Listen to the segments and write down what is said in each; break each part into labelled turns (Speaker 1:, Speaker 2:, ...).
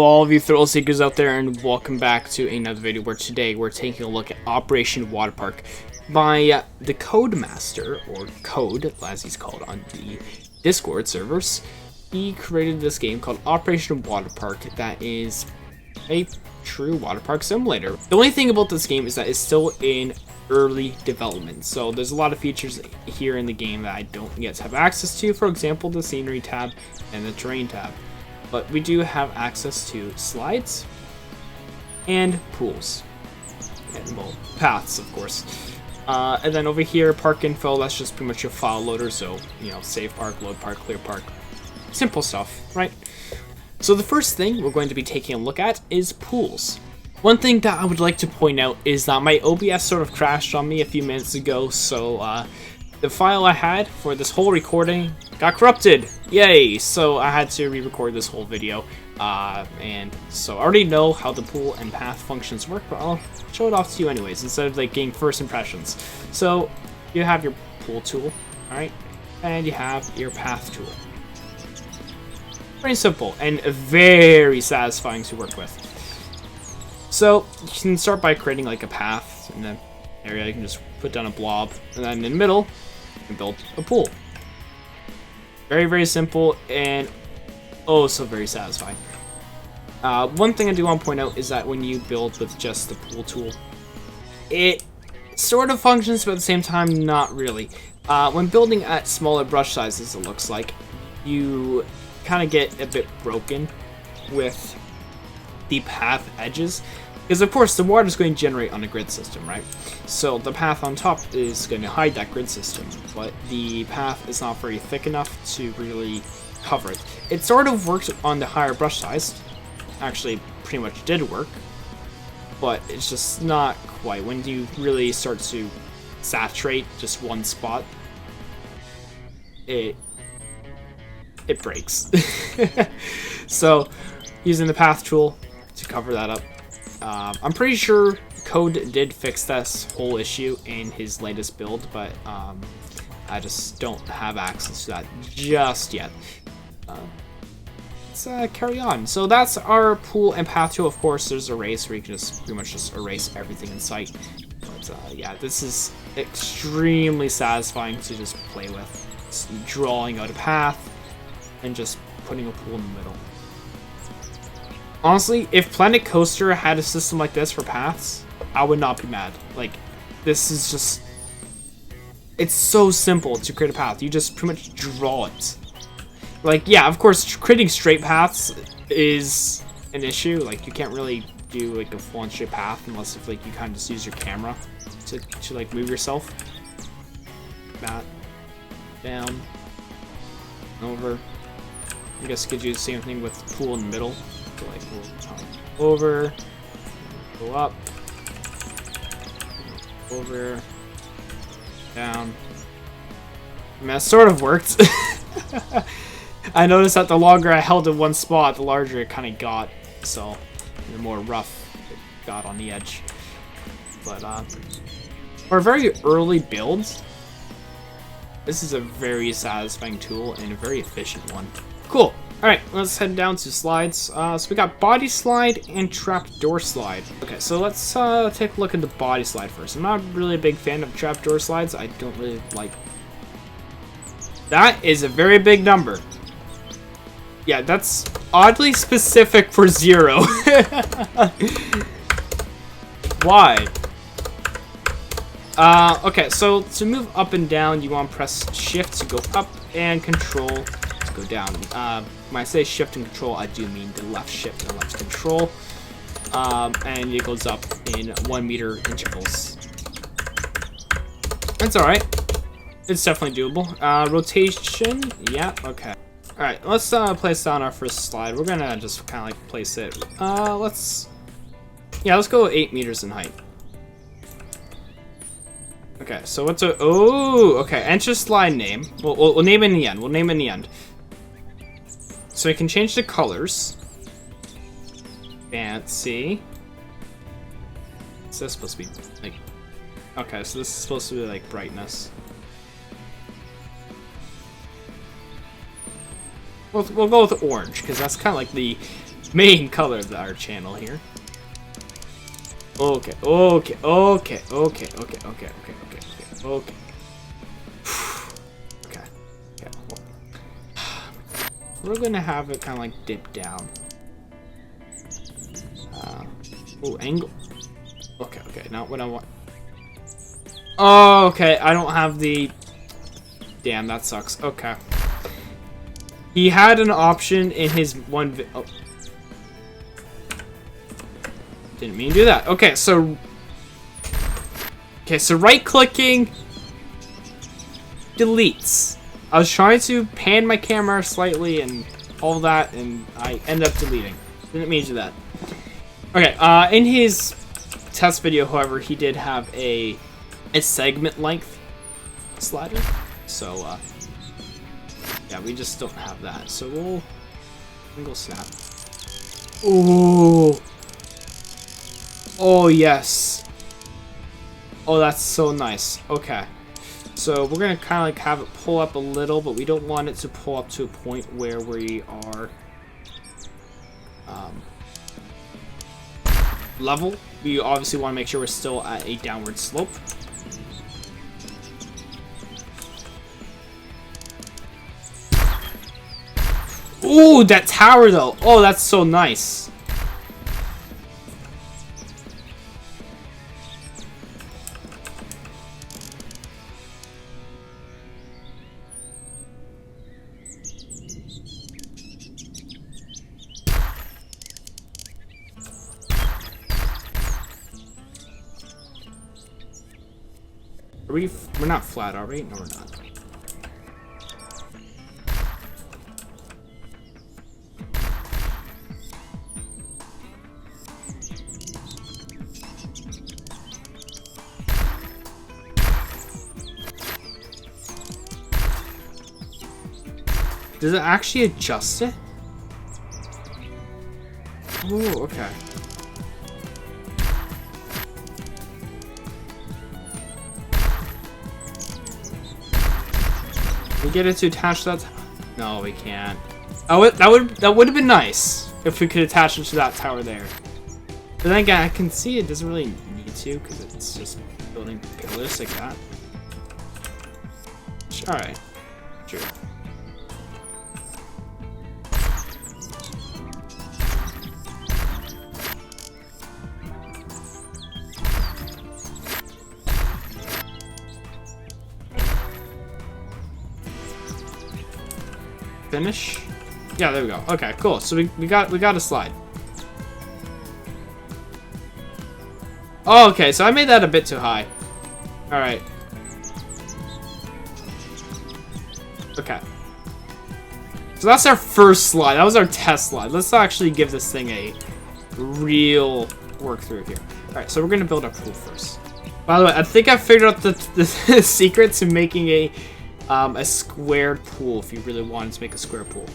Speaker 1: Hello all of you thrill seekers out there, and welcome back to another video where today we're taking a look at Operation Waterpark by TheCodeMaster, or Code as he's called on the Discord servers. He created this game called Operation Waterpark that is a true waterpark simulator. The only thing about this game is that it's still in early development, so there's a lot of features here in the game that I don't yet have access to. For example, the scenery tab and the terrain tab. But we do have access to slides and pools, and well, paths, of course. And then over here, park info, that's just pretty much your file loader. So, you know, save park, load park, clear park, simple stuff, right? So the first thing we're going to be taking a look at is pools. One thing that I would like to point out is that my OBS sort of crashed on me a few minutes ago, so the file I had for this whole recording got corrupted. Yay! So I had to re-record this whole video. And so I already know how the pool and path functions work, but I'll show it off to you anyways, instead of like getting first impressions. So you have your pool tool, alright? And you have your path tool. Very simple and very satisfying to work with. So you can start by creating like a path in the area. You can just put down a blob, and then in the middle you can build a pool. Very, very simple and oh so very satisfying. One thing I do want to point out is that when you build with just the pool tool, it sort of functions, but at the same time not really. When building at smaller brush sizes, it looks like you kind of get a bit broken with the path edges, because of course the water is going to generate on a grid system, right? So the path on top is going to hide that grid system, but the path is not very thick enough to really cover it. It sort of works on the higher brush size, actually pretty much did work, but it's just not quite. When you really start to saturate just one spot, it breaks. So using the path tool to cover that up. I'm pretty sure Code did fix this whole issue in his latest build, but I just don't have access to that just yet. Let's carry on. So that's our pool and path tool. Of course, there's erase where you can just pretty much just erase everything in sight. But yeah, this is extremely satisfying to just play with. It's drawing out a path and just putting a pool in the middle. Honestly, if Planet Coaster had a system like this for paths, I would not be mad. Like, this is just... it's so simple to create a path. You just pretty much draw it. Like, yeah, of course, creating straight paths is an issue. Like, you can't really do, like, a full-on straight path unless if, like, you kind of just use your camera to like, move yourself. That. Down. Over. I guess you could do the same thing with pool in the middle. Like we'll over, go up, over, down. I mean, that sort of worked. I noticed that the longer I held in one spot, the larger it kind of got. So the more rough it got on the edge. But for a very early build, this is a very satisfying tool and a very efficient one. Cool. Alright, let's head down to slides. So we got body slide and trapdoor slide. Okay, so let's take a look at the body slide first. I'm not really a big fan of trapdoor slides. I don't really like... that is a very big number. Yeah, that's oddly specific for 0. Why? Okay, so to move up and down, you want to press shift to go up and control to go down. When I say shift and control, I do mean the left shift and left control. And it goes up in 1 meter intervals. That's alright. It's definitely doable. Rotation, yeah, okay. Alright, let's place down our first slide. We're gonna just kind of like place it. Let's go 8 meters in height. Okay, so what's a... oh, okay, enter slide name. We'll name it in the end. We'll name it in the end. So we can change the colors. Fancy. Is this supposed to be like... okay, so this is supposed to be like brightness. We'll go with orange, because that's kind of like the main color of our channel here. Okay, okay, okay, okay, okay, okay, okay, okay, okay. Okay, okay. We're gonna have it kind of like dip down. Oh, angle. Okay, okay, not what I want. Oh, okay, I don't have the... Damn, that sucks. Okay. He had an option in his one oh. Didn't mean to do that. Okay, so... Okay, so right-clicking... deletes. I was trying to pan my camera slightly and all that, and I ended up deleting. Didn't mean to do that. Okay, in his test video, however, he did have a segment length slider. So, yeah, we just don't have that. So we'll angle snap. Ooh. Oh, yes. Oh, that's so nice. Okay. So we're going to kind of like have it pull up a little, but we don't want it to pull up to a point where we are level. We obviously want to make sure we're still at a downward slope. Ooh, that tower though. Oh, that's so nice. We're not flat, are we? No, we're not. Does it actually adjust it? Oh, okay. We get it to attach that? No, we can't. Oh, that would have been nice if we could attach it to that tower there. But then again, I can see it doesn't really need to because it's just building pillars like that. All right, sure. Finish? Yeah, there we go. Okay, cool. So we got a slide. Oh, okay, so I made that a bit too high. Alright. Okay. So that's our first slide. That was our test slide. Let's actually give this thing a real work through here. Alright, so we're gonna build our pool first. By the way, I think I figured out the secret to making a squared pool if you really wanted to make a square pool.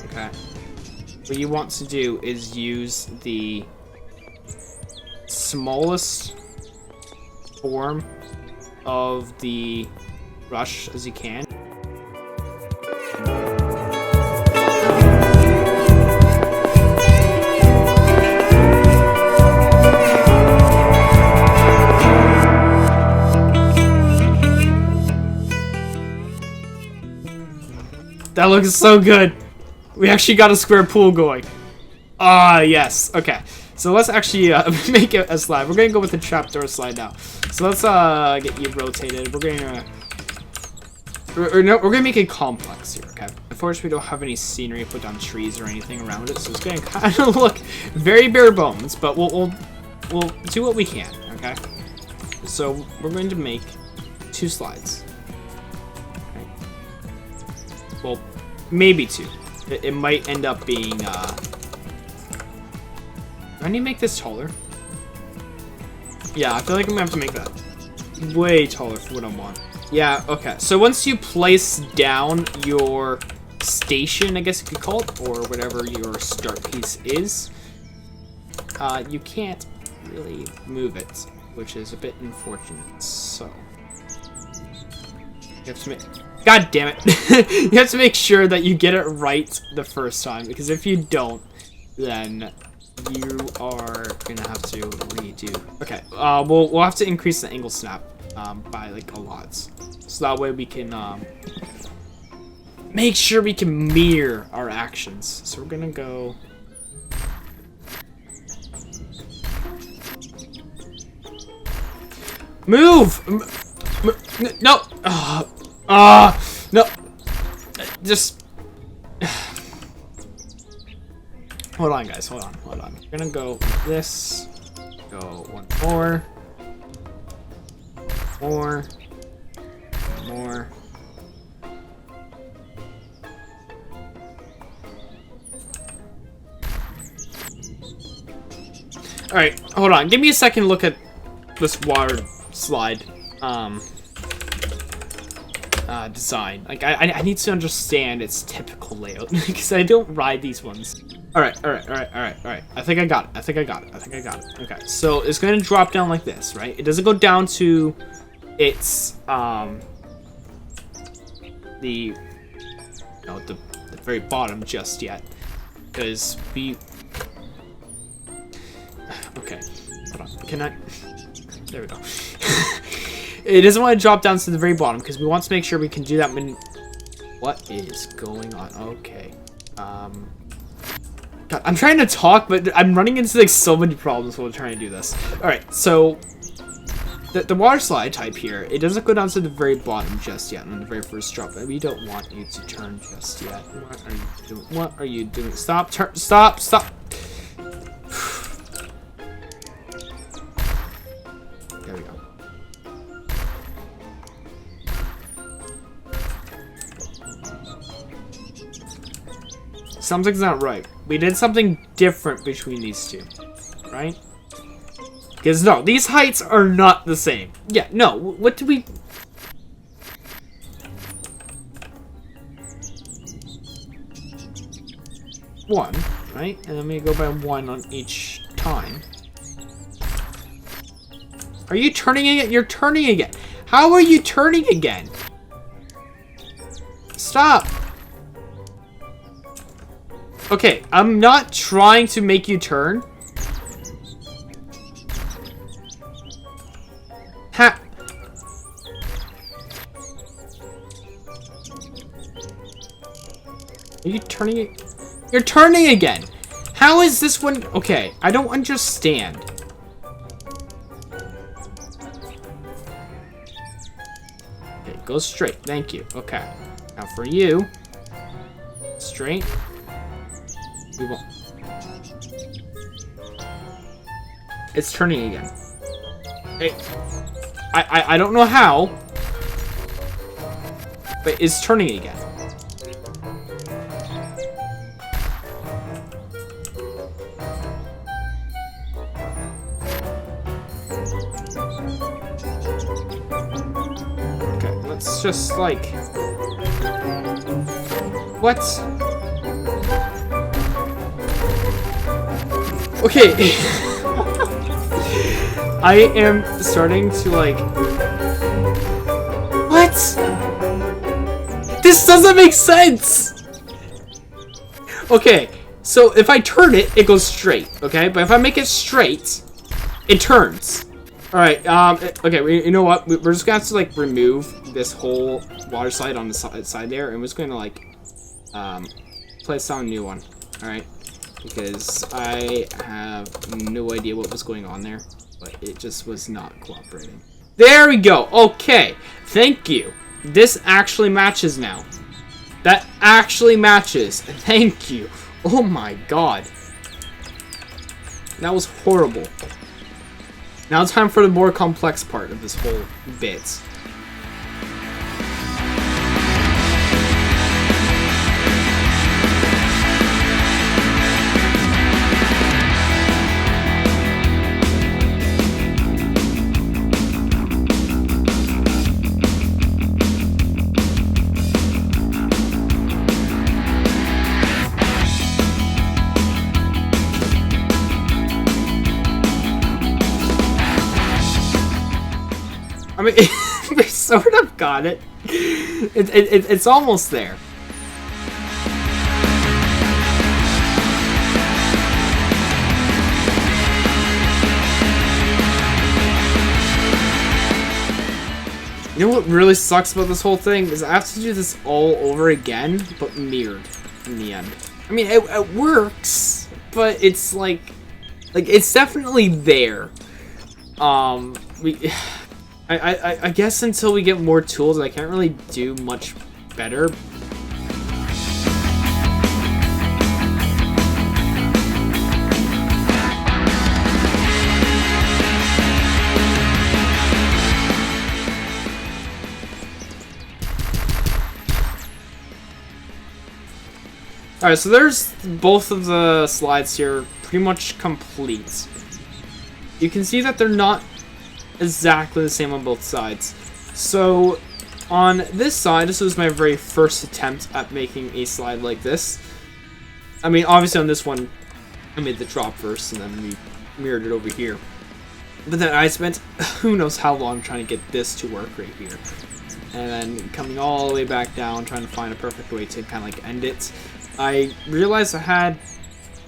Speaker 1: Okay. What you want to do is use the smallest form of the brush as you can. That looks so good. We actually got a square pool going. Ah, yes. Okay. So let's actually make it a slide. We're gonna go with the trapdoor slide now. So let's get you rotated. We're gonna no, we're gonna make it complex here. Okay. Unfortunately, we don't have any scenery put down trees or anything around it, so it's gonna kind of look very bare bones. But we'll do what we can. Okay. So we're going to make 2 slides. Well, maybe 2. It might end up being, do I need to make this taller? Yeah, I feel like I'm gonna have to make that way taller for what I want. Yeah, okay. So once you place down your station, I guess you could call it, or whatever your start piece is, you can't really move it, which is a bit unfortunate. So you have to make... God damn it. You have to make sure that you get it right the first time, because if you don't, then you are gonna have to redo. Okay, we'll have to increase the angle snap by like a lot, so that way we can make sure we can mirror our actions. So we're gonna go. Move! No! No! Just... Hold on, guys. Hold on. We're gonna go like this. Go one more. More. More. Alright, hold on. Give me a second to look at this water slide design. Like I need to understand its typical layout because I don't ride these ones. Alright. I think I got it. Okay, so it's gonna drop down like this, right? It doesn't go down to its the very bottom just yet. Because we okay. Hold on. Can I? There we go. It doesn't want to drop down to the very bottom because we want to make sure we can do that when... What is going on? Okay. God, I'm trying to talk, but I'm running into like so many problems while trying to do this. Alright, so... The water slide type here, it doesn't go down to the very bottom just yet on the very first drop. We don't want you to turn just yet. What are you doing? What are you doing? Stop! Stop! There we go. Something's not right. We did something different between these two, right? Because no, these heights are not the same. Yeah, no, what do we... One, right? And then we go by one on each time. Are you turning again? You're turning again. How are you turning again? Stop. Okay, I'm not trying to make you turn. Ha. Are you turning it? You're turning again. How is this one? Okay, I don't understand. Okay, go straight. Thank you. Okay. Now for you. Straight. We won't. It's turning again. Hey. I don't know how. But it's turning again. Okay, let's just like... What? Okay. I am starting to like... What? This doesn't make sense! Okay, so if I turn it, it goes straight, okay? But if I make it straight, it turns. Alright, okay, you know what? We're just gonna have to like remove this whole water slide on the side there, and we're just gonna like, place down a new one, alright? Because I have no idea what was going on there, but it just was not cooperating. There we go. Okay, thank you. This actually matches now. That actually matches. Thank you. Oh my god. That was horrible. Now it's time for the more complex part of this whole bit. I mean, we sort of got it. It's almost there. You know what really sucks about this whole thing is I have to do this all over again, but mirrored in the end. I mean, it works, but it's like it's definitely there. I guess until we get more tools, I can't really do much better. Alright, so there's both of the slides here pretty much complete. You can see that they're not exactly the same on both sides. So, on this side, this was my very first attempt at making a slide like this. I mean, obviously on this one, I made the drop first, and then we mirrored it over here. But then I spent who knows how long trying to get this to work right here. And then coming all the way back down, trying to find a perfect way to kind of like end it. I realized I had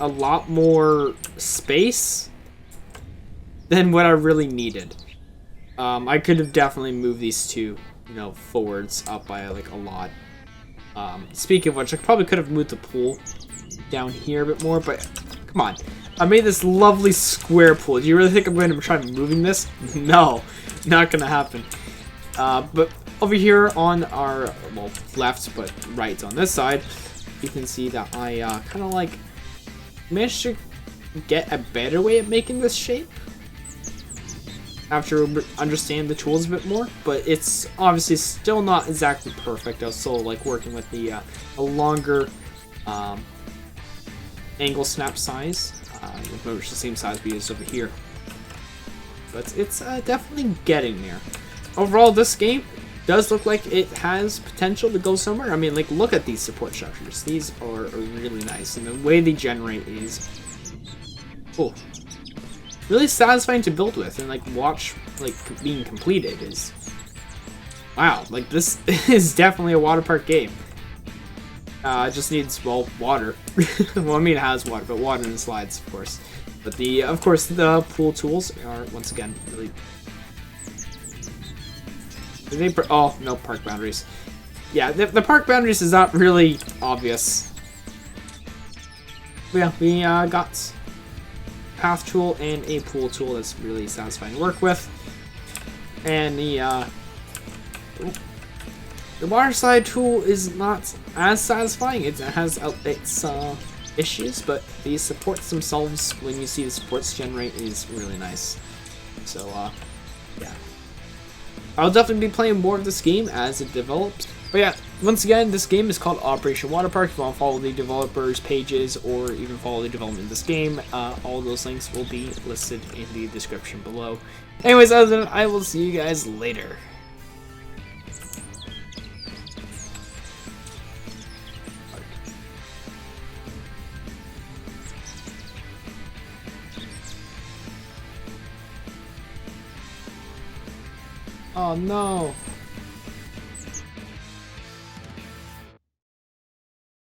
Speaker 1: a lot more space than what I really needed. I could have definitely moved these two, you know, forwards up by like a lot. Speaking of which, I probably could have moved the pool down here a bit more, but come on. I made this lovely square pool. Do you really think I'm going to try moving this? No, not going to happen. But over here on our, well, left, but right on this side, you can see that I kind of like managed to get a better way of making this shape after understand the tools a bit more, but it's obviously still not exactly perfect. I was still like working with the a longer angle snap size, which is the same size we used over here, but it's definitely getting there. Overall, this game does look like it has potential to go somewhere. I mean, like, look at these support structures. These are really nice, and the way they generate is cool. Really satisfying to build with, and like watch like being completed is wow. Like, this is definitely a water park game. It just needs, well, water. Well, I mean, it has water, but water and slides, of course. But of course, the pool tools are once again really. Oh, no, park boundaries. Yeah, the park boundaries is not really obvious. But yeah, we got path tool and a pool tool that's really satisfying to work with. And the water slide tool is not as satisfying. It has its issues, but the supports themselves, when you see the supports generate, is really nice. So, yeah. I'll definitely be playing more of this game as it develops. But yeah, once again, this game is called Operation Waterpark. If you want to follow the developers' pages or even follow the development of this game, all those links will be listed in the description below. Anyways, other than that, I will see you guys later. Oh no!